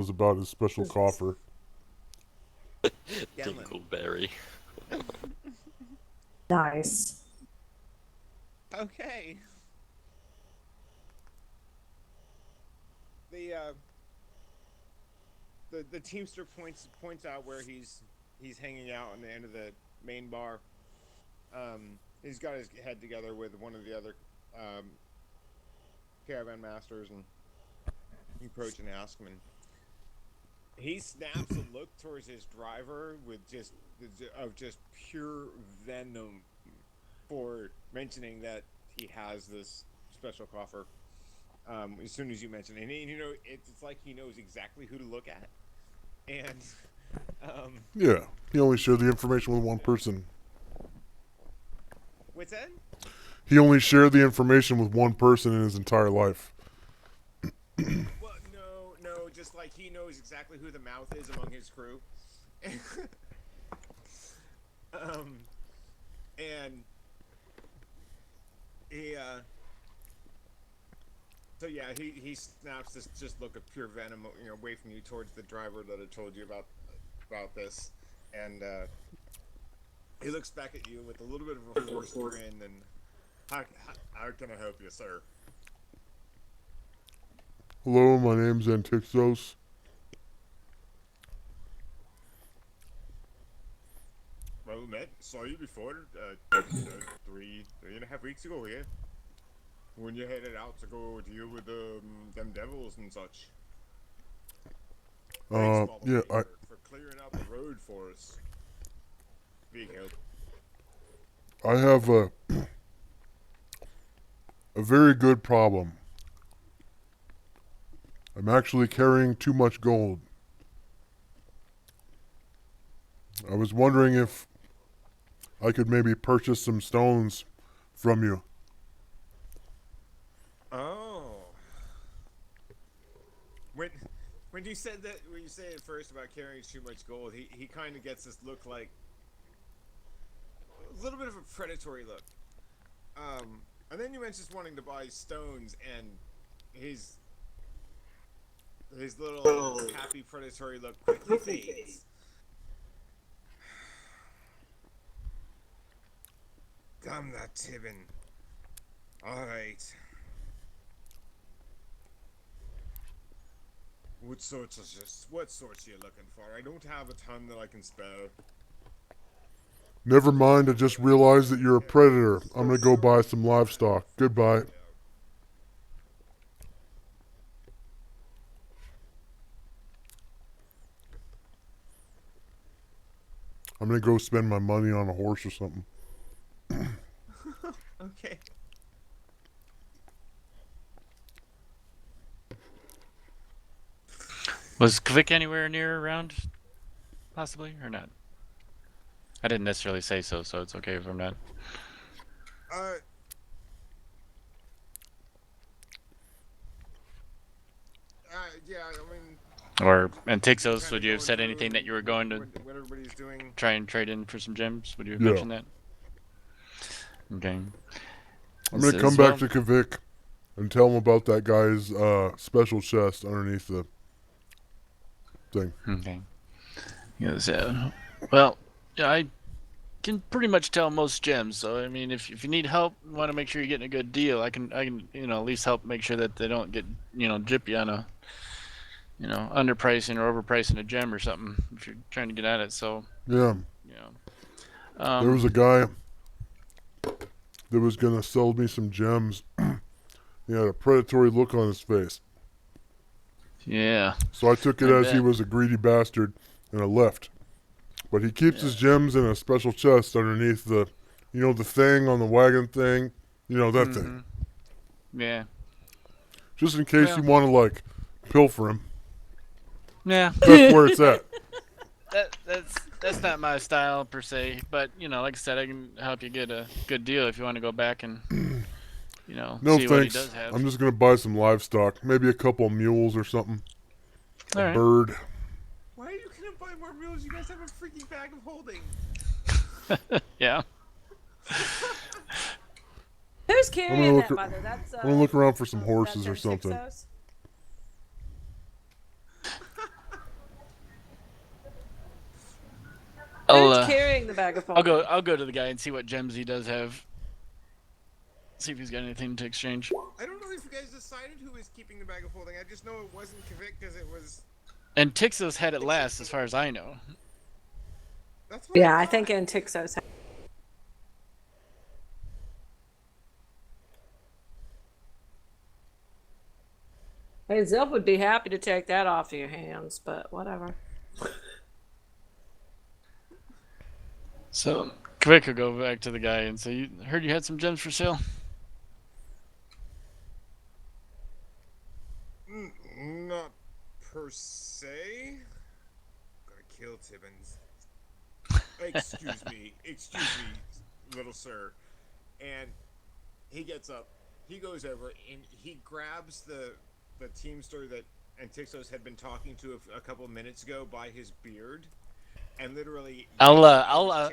was about his special coffer. Dingleberry. Nice. Okay. The the teamster points out where he's hanging out on the end of the main bar. He's got his head together with one of the other um, caravan masters, and you approach and ask him, and he snaps a look towards his driver with just pure venom for mentioning that he has this special coffer. As soon as you mention it, and it's like he knows exactly who to look at, and Yeah, he only shared the information with one person. what's that? He only shared the information with one person in his entire life. Well, no, just like he knows exactly who the mouth is among his crew. And he so yeah, he snaps this just look of pure venom, away from you towards the driver that had told you about this, and he looks back at you with a little bit of a forced grin, and how can I help you, sir? Hello, my name's Antixos. Well, met, saw you before, 3.5 weeks ago, yeah. When you headed out to go deal with them devils and such. Thanks, Yeah, for clearing out the road for us. Big help. I have a very good problem. I'm actually carrying too much gold. I was wondering if I could maybe purchase some stones from you. Oh. When you said that, when you said at first about carrying too much gold, he kind of gets this look like a little bit of a predatory look. And then you mentioned wanting to buy stones, and his little happy predatory look quickly fades. Come that Tibbin. Alright. What sorts are you looking for? I don't have a ton that I can spare. Never mind, I just realized that you're a predator. I'm gonna go buy some livestock. Goodbye. I'm gonna go spend my money on a horse or something. Okay. Was Kvik anywhere near around, possibly, or not? I didn't necessarily say so, so it's okay if I'm not. Uh. Yeah, I mean. Or Antixos, Kinda would you have going said through anything that you were going to what everybody's doing. try and trade in for some gems? Would you have Yeah. mentioned that? Okay. I'm gonna come back to Kvik and tell him about that guy's special chest underneath the thing. Okay. Yes, well, yeah, I can pretty much tell most gems. So I mean, if you need help, want to make sure you're getting a good deal, I can at least help make sure that they don't get gyppy on a underpricing or overpricing a gem or something if you're trying to get at it. So Yeah. There was a guy that was gonna sell me some gems. He had a predatory look on his face. Yeah. So I took it as he was a greedy bastard and I left. But he keeps his gems in a special chest underneath the thing on the wagon thing. That thing. Yeah. Just in case you want to, like, pilfer him. Yeah. That's where it's at. That's not my style per se, but like I said, I can help you get a good deal if you want to go back and No see thanks. what he does have. I'm just gonna buy some livestock, maybe a couple of mules or something. All a right. bird. Why are you gonna buy more mules? You guys have a freaking bag of holding. Yeah. Who's carrying that, mother? That's I'm gonna look around for some horses or something. Antixos? I'll Who's carrying the bag of I'll holding? go to the guy and see what gems he does have. See if he's got anything to exchange. I don't know if you guys decided who was keeping the bag of holding. I just know it wasn't Kavik because it was. And Tixos had it last, as far as I know. That's what Yeah, I thought. think Antixos. Hey, Zilp would be happy to take that off your hands, but whatever. So Quick will go back to the guy and say, "You heard you had some gems for sale." Not per se. Gotta kill Tibbins. Excuse me, little sir. And he gets up, he goes over, and he grabs the teamster that Antixos had been talking to a couple of minutes ago by his beard, and literally I'll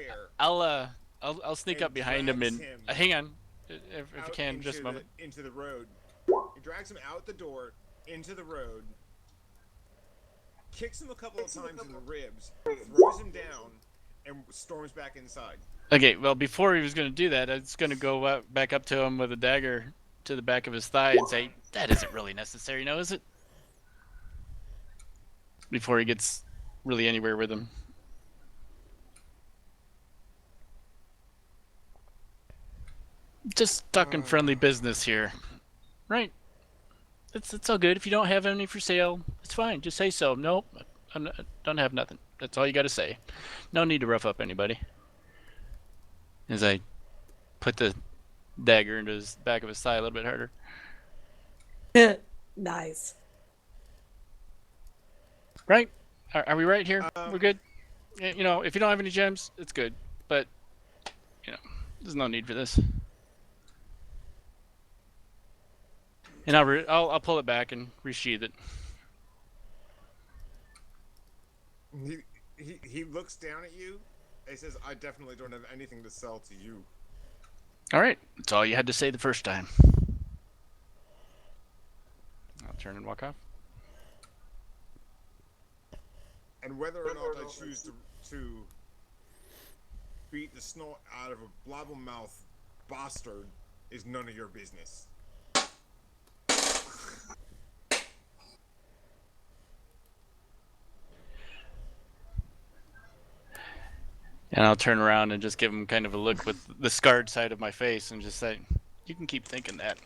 sneak and up behind him and drags him hang on, if you can, just a moment. into the road. He drags him out the door into the road, kicks him a couple of times in the ribs, throws him down, and storms back inside. Okay, well, before he was going to do that, I was going to go back up to him with a dagger to the back of his thigh and say, "That isn't really necessary, no, is it?" Before he gets really anywhere with him. Just talking friendly business here, right? It's all good. If you don't have any for sale, it's fine. Just say so. Nope, don't have nothing. That's all you got to say. No need to rough up anybody. As I put the dagger into his back of his thigh a little bit harder. Nice. Right? Are we right here? We're good. You know, if you don't have any gems, it's good. But you know, there's no need for this. And I'll pull it back and resheath it. He looks down at you. And he says, "I definitely don't have anything to sell to you." All right, that's all you had to say the first time. I'll turn and walk off. And whether or not I choose to beat the snot out of a blabbermouth bastard is none of your business. And I'll turn around and just give him kind of a look with the scarred side of my face and just say, "You can keep thinking that."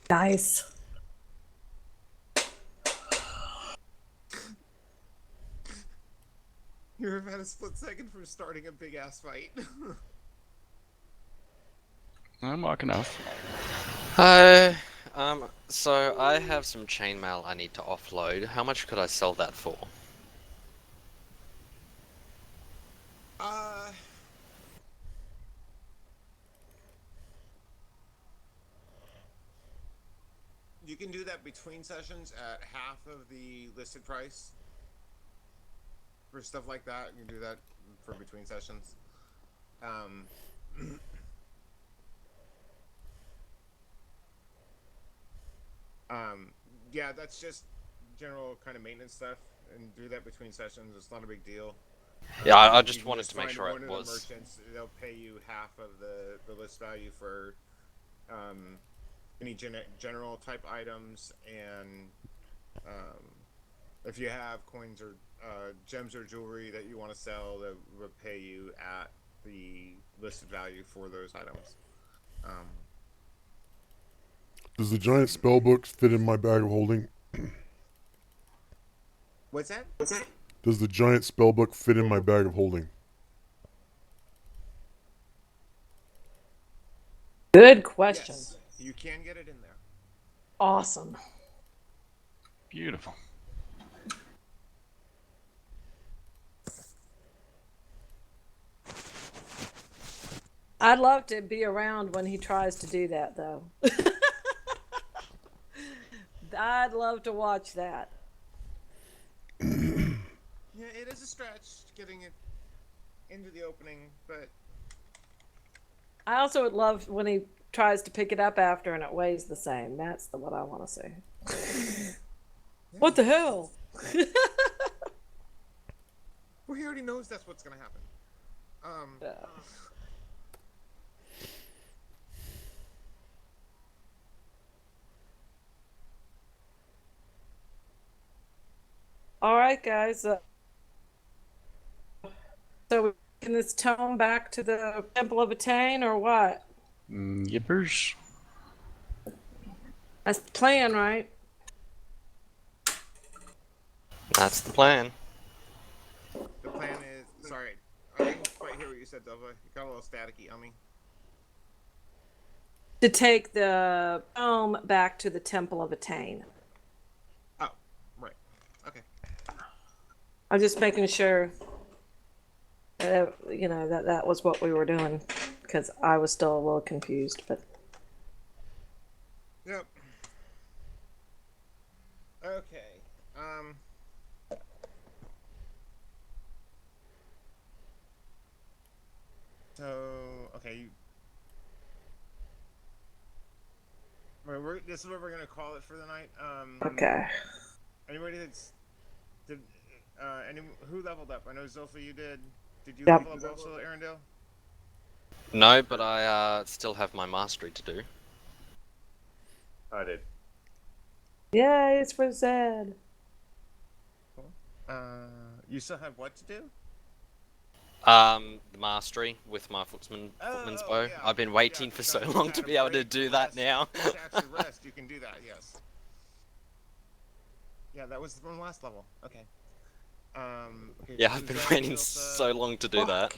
Nice. You're about a split second from starting a big ass fight. I'm walking off. Hi. So I have some chainmail I need to offload. How much could I sell that for? You can do that between sessions at half of the listed price. For stuff like that, you can do that for between sessions. Yeah, that's just general kind of maintenance stuff, and do that between sessions. It's not a big deal. Yeah, I You just can wanted to make find sure one it of the was. merchants, they'll pay you half of the list value for any general type items, and if you have coins or gems or jewelry that you want to sell, they will pay you at the listed value for those items. Does the giant spell book fit in my bag of holding? What's that? Does the giant spell book fit in my bag of holding? Good question. Yes, you can get it in there. Awesome. Beautiful. I'd love to be around when he tries to do that, though. I'd love to watch that. Yeah, it is a stretch getting it into the opening, but I also would love when he tries to pick it up after and it weighs the same. That's what I want to see. What the hell? Well, he already knows that's what's gonna happen. Yeah. All right, guys. So can this tone back to the Temple of Attain or what? Yippers. That's the plan, right? That's the plan. The plan is. Sorry, I didn't quite hear what you said, Delva. You got a little staticky on me. To take the tome back to the Temple of Attain. Oh, right. Okay. I'm just making sure that was what we were doing because I was still a little confused. But Yep. Okay. So okay. This is what we're gonna call it for the night. okay. Anybody did who leveled up? I know Zilpha, you did. Did you Yep. level up also, Arendelle? No, but I still have my mastery to do. I did. Yay, it's for Zed. Cool. You still have what to do? The mastery with my footman's Oh, bow. yeah. I've been waiting Yeah, for if so you long had to a be able to break do to that rest- now. to actually rest, you can do that. Yes. Yeah, that was from last level. Okay. Okay, Yeah, so I've been Zed, waiting Zilpha- so long to do that.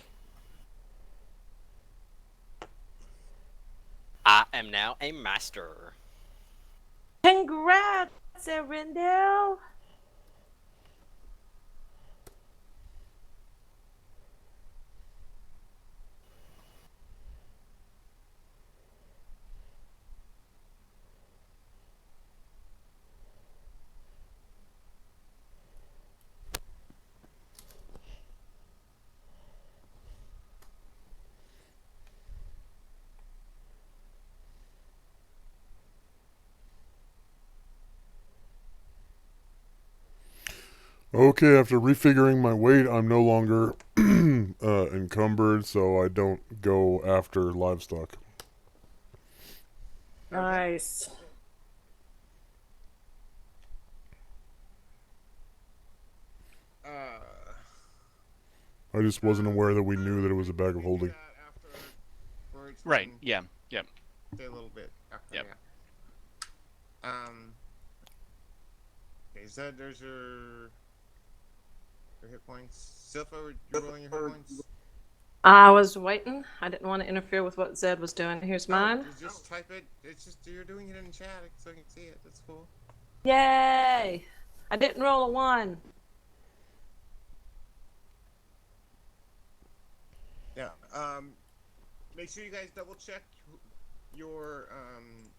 I am now a master. Congrats, Arendelle. Okay, after refiguring my weight, I'm no longer encumbered, so I don't go after livestock. Nice. Uh, I just wasn't aware that we knew that it was a bag of we do holding. that after Birds Right. can Yeah. Yep. stay a little bit after. Yep. Yeah. Okay, Zed, there's your hit points. Zilpha, you're rolling your hit points. I was waiting. I didn't want to interfere with what Zed was doing. Here's mine. No, just type it. It's just you're doing it in chat so I can see it. That's cool. Yay! I didn't roll a 1. Yeah. Make sure you guys double check your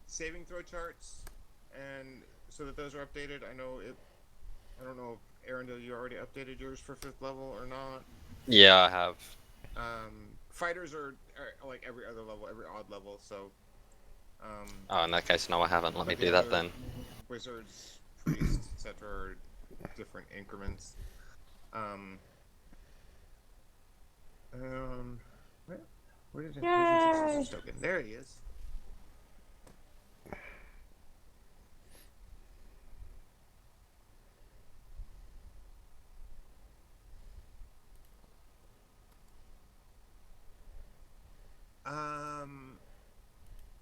saving throw charts, and so that those are updated. I don't know if Arendelle, you already updated yours for 5th level or not. Yeah, I have. Fighters are like every other level, every odd level. So. Oh, in that case, no, I haven't. Let me do that then. Wizards, priests, etc. are different increments. Where did where's the token? There he is.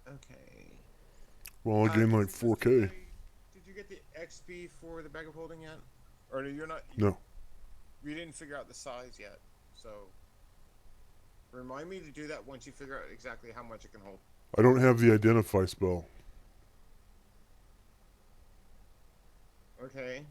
Okay. Well, I gained like 4K. Did you get the XP for the bag of holding yet? Or you're not? No. You didn't figure out the size yet, so remind me to do that once you figure out exactly how much it can hold. I don't have the identify spell. Okay.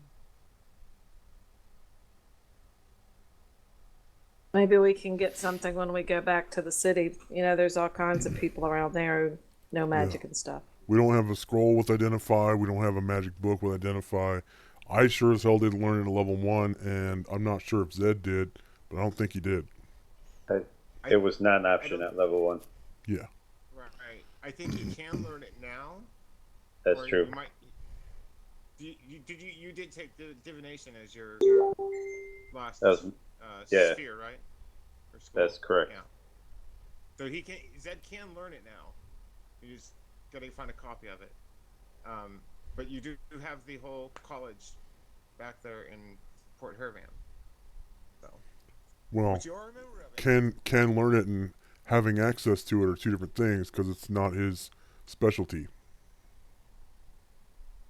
Maybe we can get something when we go back to the city. There's all kinds of people around there who know magic and stuff. We don't have a scroll with identify. We don't have a magic book with identify. I sure as hell didn't learn it at level 1, and I'm not sure if Zed did, but I don't think he did. It was not an option at level 1. Yeah. Right. I think you can learn it now. That's true. You did take the divination as your last That was, yeah. sphere, right? Or scroll. That's correct. Yeah. So Zed can learn it now. You just gotta find a copy of it. But you do have the whole college back there in Port Haravan. So. Well, But you are a member of it. can learn it and having access to it are two different things because it's not his specialty.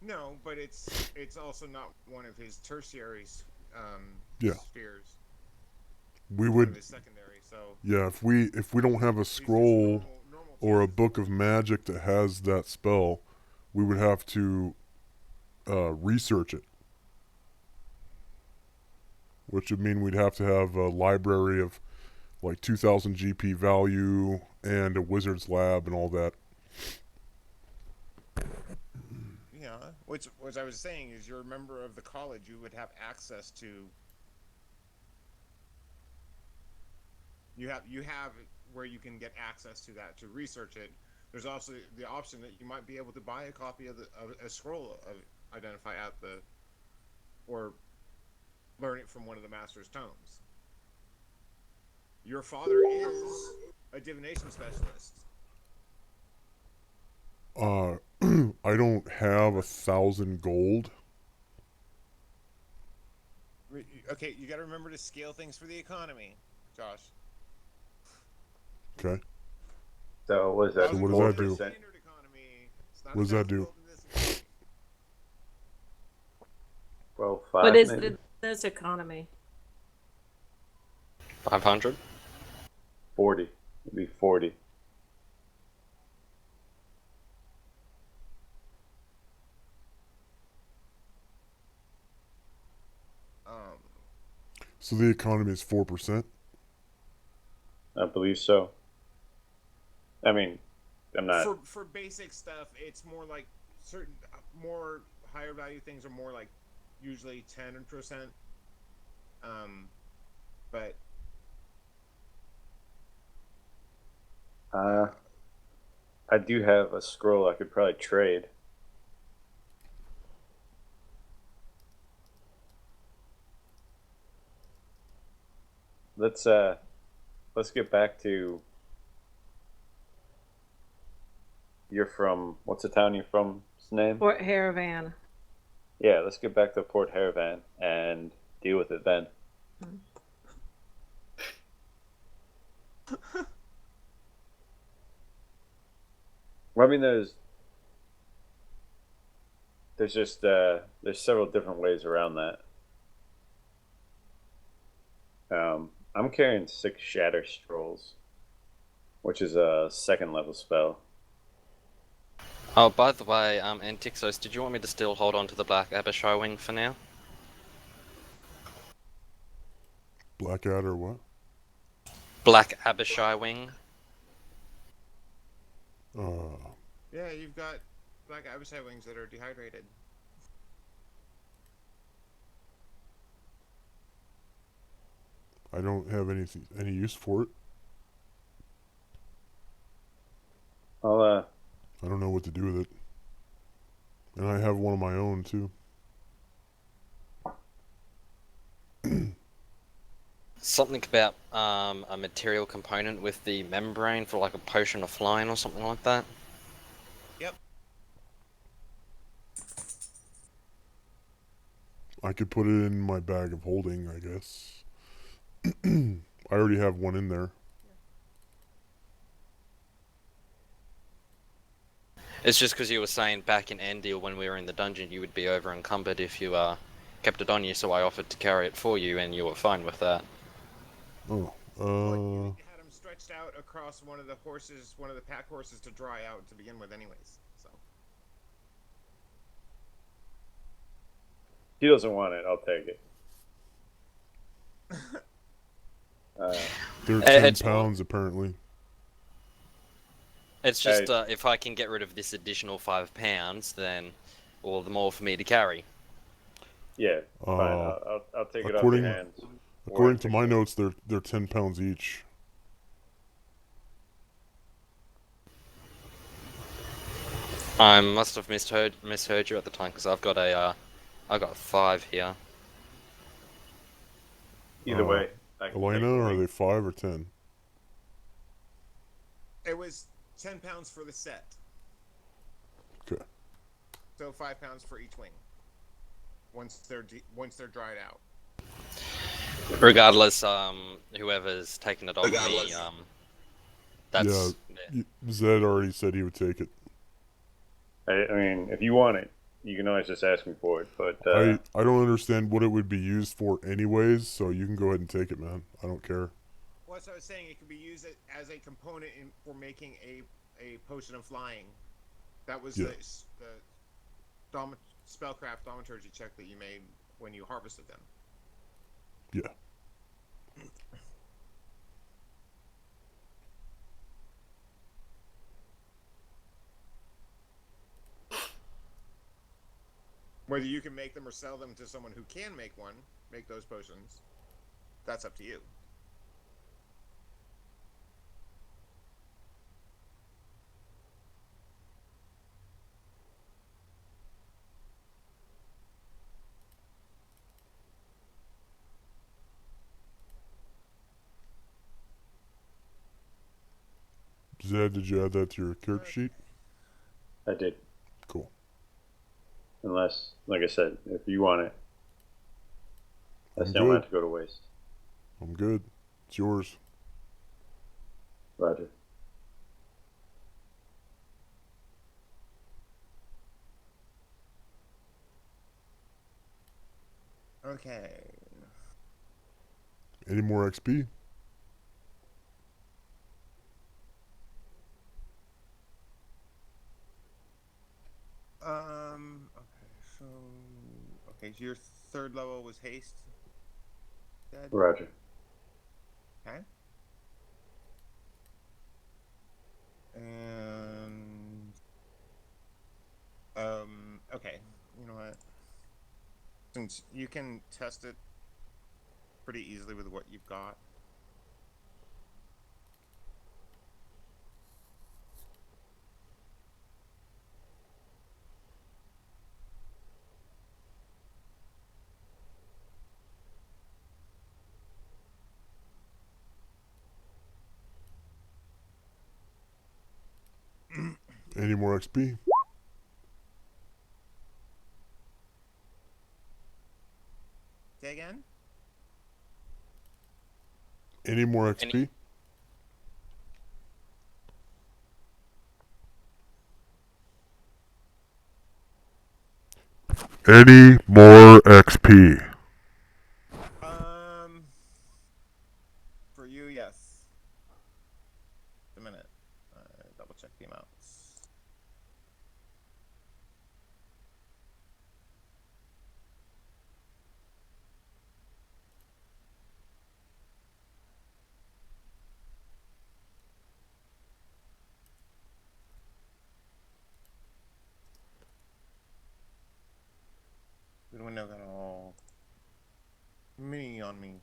No, but it's also not one of his tertiary Yeah. spheres. We One would, of his secondary. So yeah. If we don't have a these are just scroll normal or a chances. book of magic that has that spell, we would have to research it, which would mean we'd have to have a library of like 2,000 GP value and a wizard's lab and all that. Yeah, which I was saying is you're a member of the college. You would have access to. You have where you can get access to that to research it. There's also the option that you might be able to buy a copy of a scroll of Identify at the, or learn it from one of the master's tomes. Your father is a divination specialist. I don't have 1,000 gold. Okay, you got to remember to scale things for the economy, Josh. Okay. So what is that? So what does that do? 4%? What does that do? Well, 5 What is maybe? it in this economy? 500? 40. It'd be 40. So the economy is 4%. I believe so. I mean, I'm not. For basic stuff, it's more like certain more higher value things are more like usually 10%. But I do have a scroll I could probably trade. Let's get back to. You're from, what's the town you're from? What's the name? Port Haravan. Yeah, let's get back to Port Haravan and deal with it then. Well, I mean, there's just there's several different ways around that. I'm carrying 6 Shatter Scrolls, which is a 2nd level spell. Oh, by the way, Antixos, did you want me to still hold on to the Black Abishai Wing for now? Blackadder, what? Black Abishai Wing? yeah, you've got black abishai wings that are dehydrated. I don't have any use for it. I'll I don't know what to do with it. And I have one of my own too. Something about a material component with the membrane for like a potion of flying or something like that? Yep. I could put it in my bag of holding, I guess. I already have one in there. It's just because you were saying back in Endil when we were in the dungeon you would be over encumbered if you kept it on you, so I offered to carry it for you and you were fine with that. Oh, Well, you had them stretched out across one of the pack horses to dry out to begin with anyways, so. he doesn't want it. I'll take it. they're 10 it's- pounds apparently. It's just if I can get rid of this additional 5 pounds, then all the more for me to carry. Yeah, fine. I'll take it off according- your hands. According to my notes, they're 10 pounds each. I must have misheard you at the time because I've got 5 here. Either way, I can Elena, take the are wing. they 5 or 10? It was 10 pounds for the set. Okay. So 5 pounds for each wing. Once they're dried out. Regardless, whoever's taking it off me, that's Zed already said he would take it. I mean, if you want it, you can always just ask me for it. But I don't understand what it would be used for anyways, so you can go ahead and take it, man. I don't care. Well, that's what I was saying. It could be used as a component for making a potion of flying. That was the spellcraft thaumaturgy check that you made when you harvested them. Yeah. Whether you can make them or sell them to someone who can make those potions, that's up to you. Zed, did you add that to your character sheet? I did. Cool. Unless, like I said, if you want it, I I'm still good. have to go to waste. I'm good. It's yours. Roger. Okay. Any more XP? Okay. So your third level was haste. Dead. Roger. Okay. And okay. You know what? Since you can test it pretty easily with what you've got. Any more XP? Say again? Any more XP? Any more XP? For you, yes. A minute. Double check the amounts. The window got all mini on me.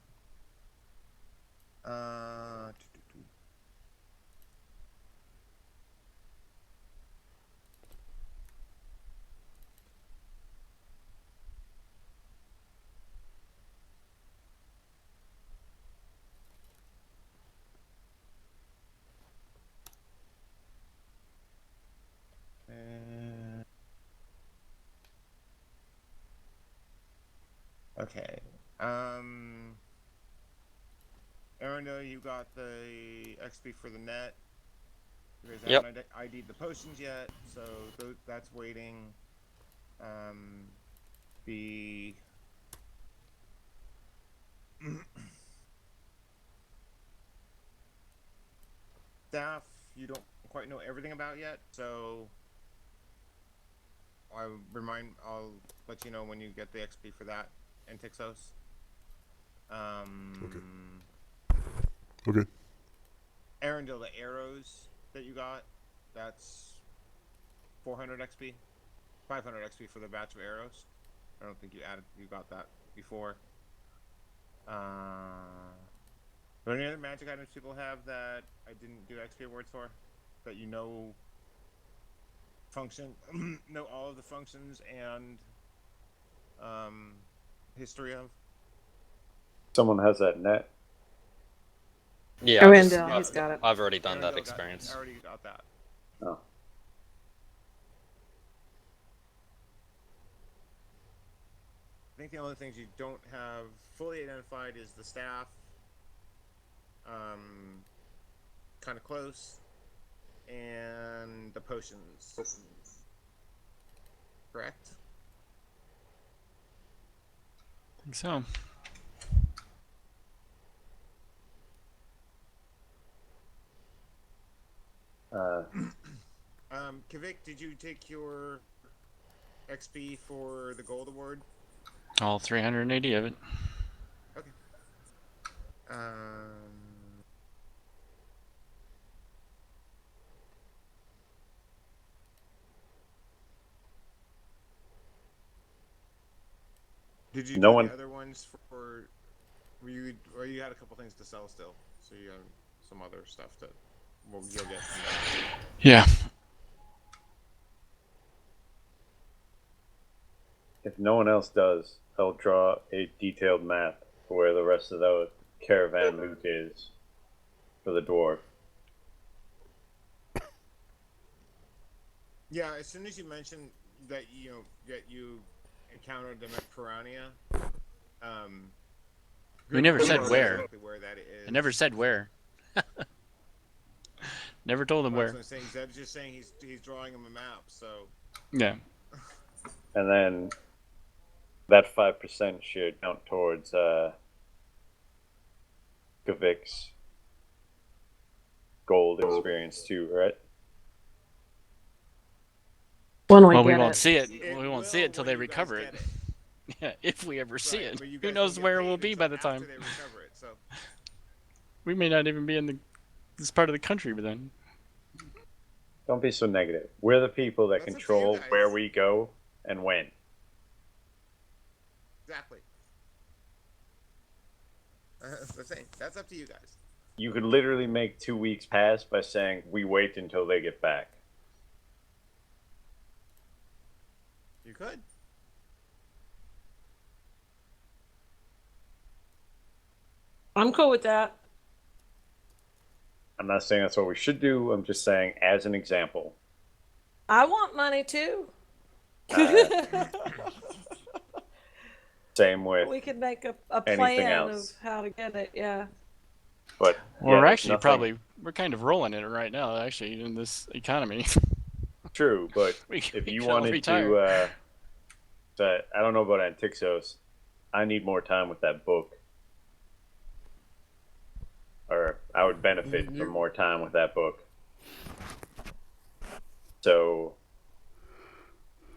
Okay. Arundel, you got the XP for the net. You guys Yep. haven't ID'd the potions yet, so that's waiting. The staff, you don't quite know everything about yet, so I'll let you know when you get the XP for that and Tixos. Okay. Arundel, the arrows that you got, that's 400 XP. 500 XP for the batch of arrows. I don't think you got that before. Are there any other magic items people have that I didn't do XP awards for? That you know know all of the functions and history of? Someone has that net. Yeah, Arendelle, he's got it. I've already done Arendelle that got- experience. I already got that. Oh. I think the only things you don't have fully identified is the staff, kind of close, and the potions. Correct? I think so. Kivik, did you take your XP for the gold award? All 380 of it. Okay. Did you No do one- the other ones for? Or you had a couple things to sell still, so you have some other stuff that you'll get from that. Yeah. If no one else does, I'll draw a detailed map for where the rest of the caravan loot is for the dwarf. Yeah, as soon as you mentioned that you encountered them at Piranha, We never Grimlock said knows where. exactly where that is. I never said where. Never told him Well, that's where. what I'm saying. Zed's just saying he's drawing him a map. So Yeah. And then that 5% should count towards Gavik's gold experience too, right? When we Well, we get won't it. see it. It We won't see will it till when they you guys recover get it. Yeah, if we ever see Right, it. but you Who guys knows don't get where paid we'll be until by the after time. they recover it. So We may not even be in this part of the country by then. Don't be so negative. We're the people that That's up to you control guys. where we go and when. exactly. That's what I'm saying. That's up to you guys. You could literally make 2 weeks pass by saying we wait until they get back. You could. I'm cool with that. I'm not saying that's what we should do. I'm just saying as an example. I want money too. Same with, We could make a anything plan of else. how to get it. Yeah. but Well, yeah, we're there's actually nothing- we're kind of rolling in it right now, actually, in this economy. True, but we if we you could all wanted retire. I don't know about Antixos. I need more time with that book. Or I would benefit from more time with that book. So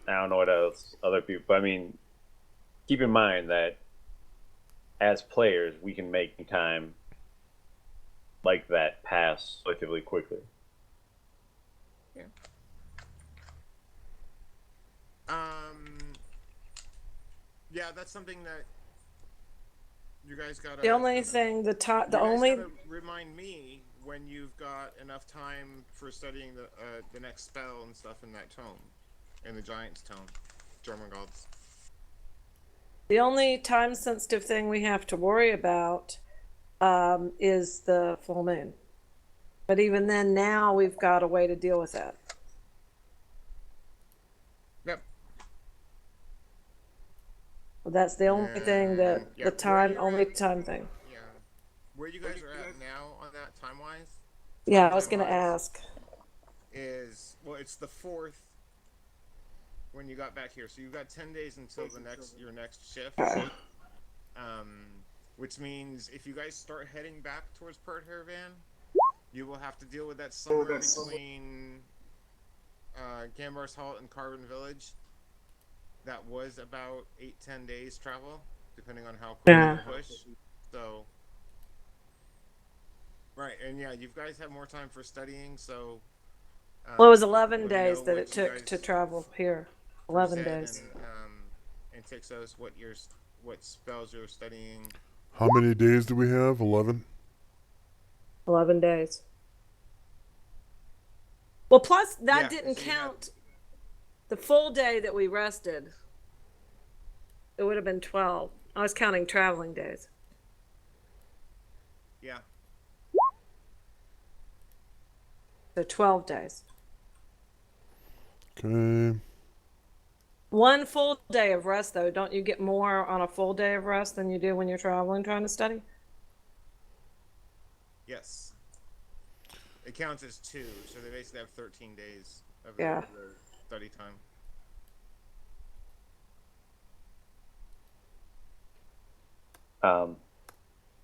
I don't know what else other people, but I mean, keep in mind that as players, we can make time like that pass relatively quickly. Yeah, that's something that you guys gotta. The only thing, the you guys guys gotta remind me when you've got enough time for studying the next spell and stuff in that tome, in the Giant's tome, German gods. the only time sensitive thing we have to worry about is the full moon. But even then, now we've got a way to deal with that. Yep. Well, that's the only thing that Yeah, the time, where only you're at- time thing. Yeah. Where you guys are at now on that time wise? Yeah, I was gonna Time-wise ask. Is it's the 4th when you got back here, so you've got 10 days until your next shift. Which means if you guys start heading back towards Pert Haravan, you will have to deal with that summer between Gambar's Halt and Carbon Village. That was about 8-10 days travel, depending on how quick Yeah. you push. So, right, and yeah, you guys have more time for studying. So, Well, it was 11 let me days know that what it you took guys- to travel here. for 11 Zed days. And Tixos, what spells you're studying. How many days do we have? 11? 11 days. Well, plus that Yeah, didn't so you have- count the full day that we rested. It would have been 12. I was counting traveling days. Yeah. So 12 days. Okay. One full day of rest, though. Don't you get more on a full day of rest than you do when you're traveling trying to study? Yes. It counts as 2, so they basically have 13 days of Yeah. their study time.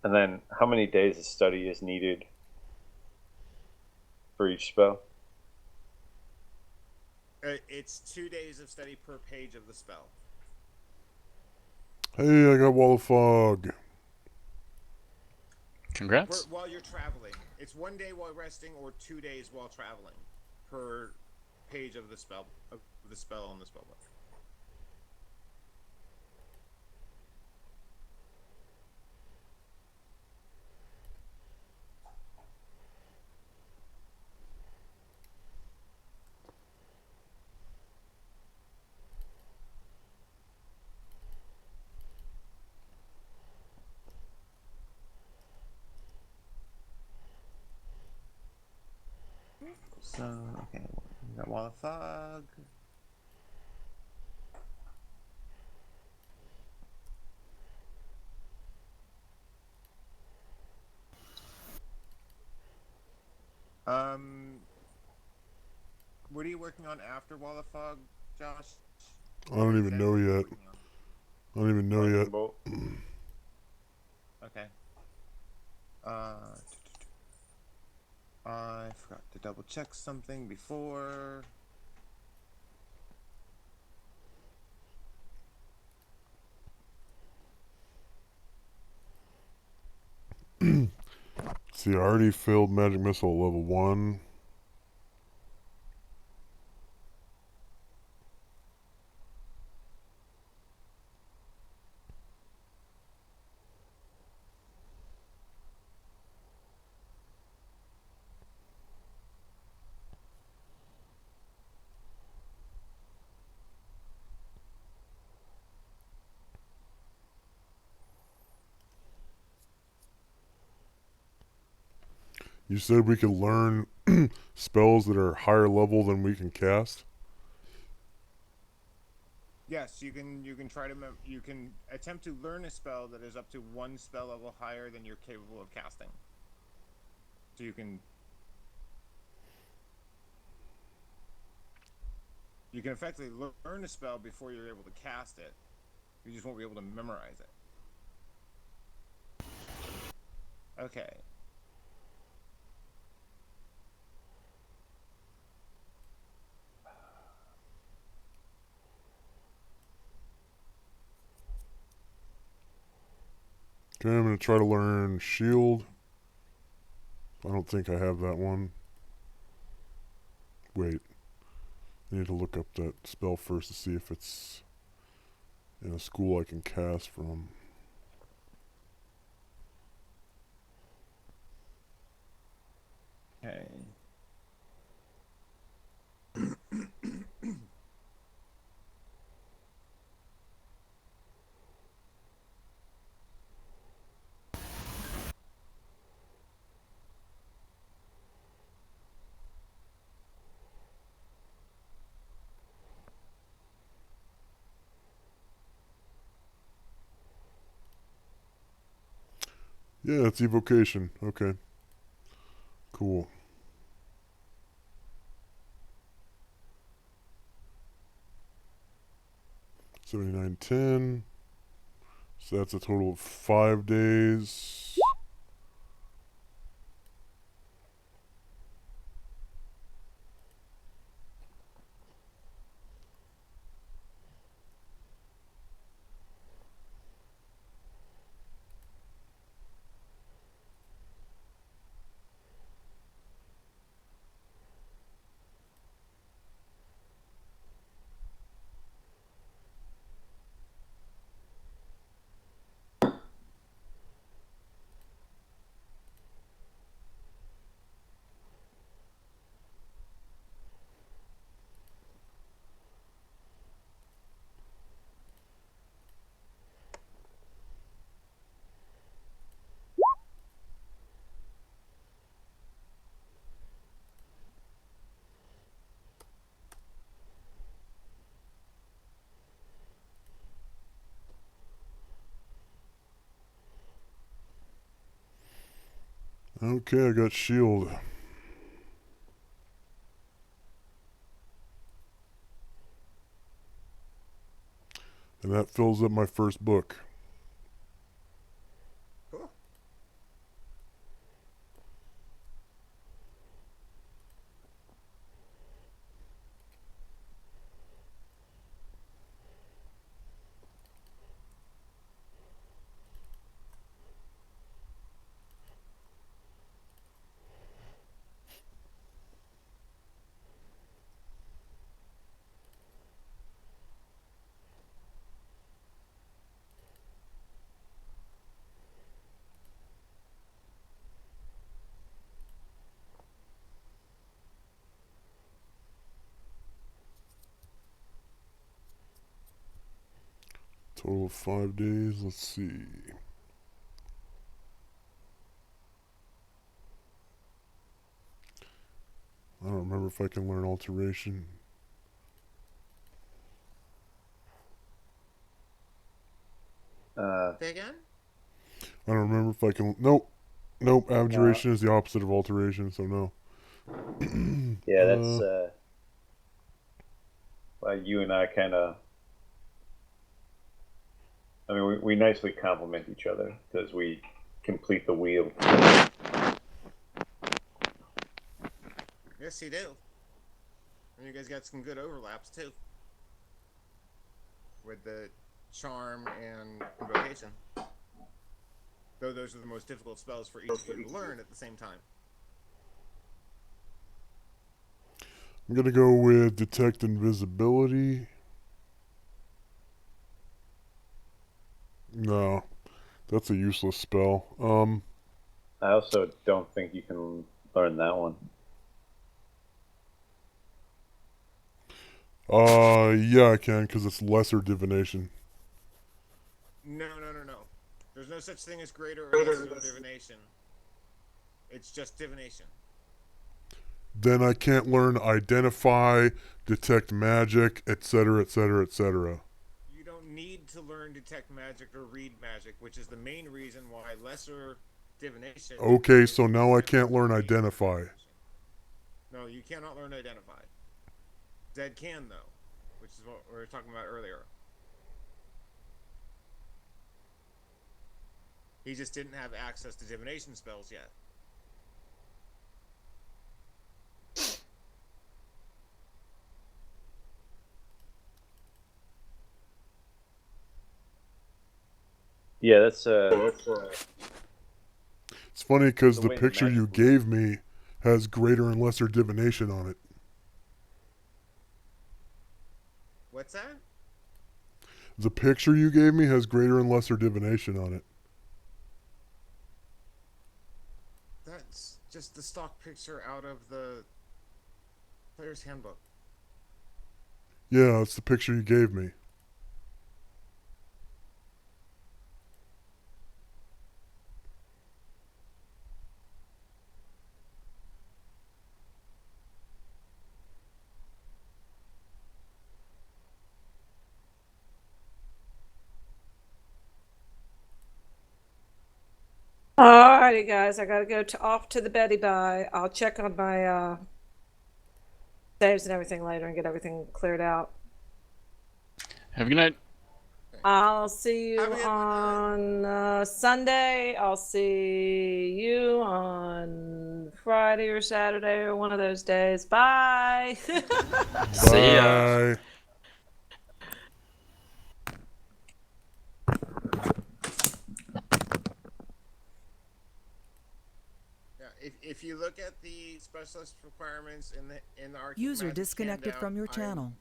And then how many days of study is needed for each spell? It's 2 days of study per page of the spell. Hey, I got Wall of Fog. Congrats. While you're traveling. It's 1 day while resting or 2 days while traveling per page of the spell on the spell book. So, okay, we got Wall of Fog. What are you working on after Wall of Fog, Josh? I don't even Exactly know what are you yet. working on? I don't even know yet. Bolt. Okay. I forgot to double check something before. See, I already filled Magic Missile at level 1. You said we could learn spells that are higher level than we can cast? Yes, you can try to you can attempt to learn a spell that is up to 1 spell level higher than you're capable of casting. So you can effectively learn a spell before you're able to cast it. You just won't be able to memorize it. Okay. Okay, I'm going to try to learn Shield. I don't think I have that one. Wait. I need to look up that spell first to see if it's in a school I can cast from. Okay. Yeah, it's evocation. Okay. Cool. $79.10. So that's a total of 5 days. Okay, I got shield. And that fills up my first book. Cool. Total of 5 days. Let's see. I don't remember if I can learn alteration. Say again? I don't remember if I can. Nope. Nope. Abjuration is the opposite of alteration, so no. Yeah, that's why you and I kind of. I mean, we nicely complement each other because we complete the wheel. Yes, you do. And you guys got some good overlaps too. With the charm and invocation. Though those are the most difficult spells for each of you to learn at the same time. I'm gonna go with detect invisibility. No, that's a useless spell. I also don't think you can learn that one. Yeah, I can because it's lesser divination. No. There's no such thing as greater or lesser divination. It's just divination. Then I can't learn identify, detect magic, etc., etc., etc. You don't need to learn detect magic or read magic, which is the main reason why lesser divination. Okay, so now I can't learn identify. No, you cannot learn identify. Zed can though, which is what we were talking about earlier. He just didn't have access to divination spells yet. Yeah, that's It's funny because The the way the picture you magic- gave me has greater and lesser divination on it. What's that? The picture you gave me has greater and lesser divination on it. That's just the stock picture out of the player's handbook. Yeah, it's the picture you gave me. Alrighty, guys, I gotta go off to the Betty Bye. I'll check on my saves and everything later and get everything cleared out. Have a good night. I'll see you Have a good one. on Sunday. I'll see you on Friday or Saturday or one of those days. Bye. See ya. Bye. Yeah, if you look at the specialist requirements in the Arcane User Magic disconnected handout, from your I channel.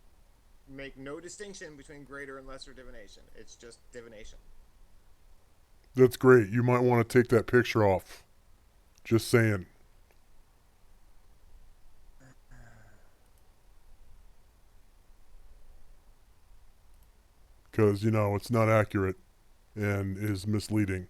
make no distinction between greater and lesser divination. It's just divination. That's great. You might want to take that picture off. Just saying. Because, it's not accurate and is misleading.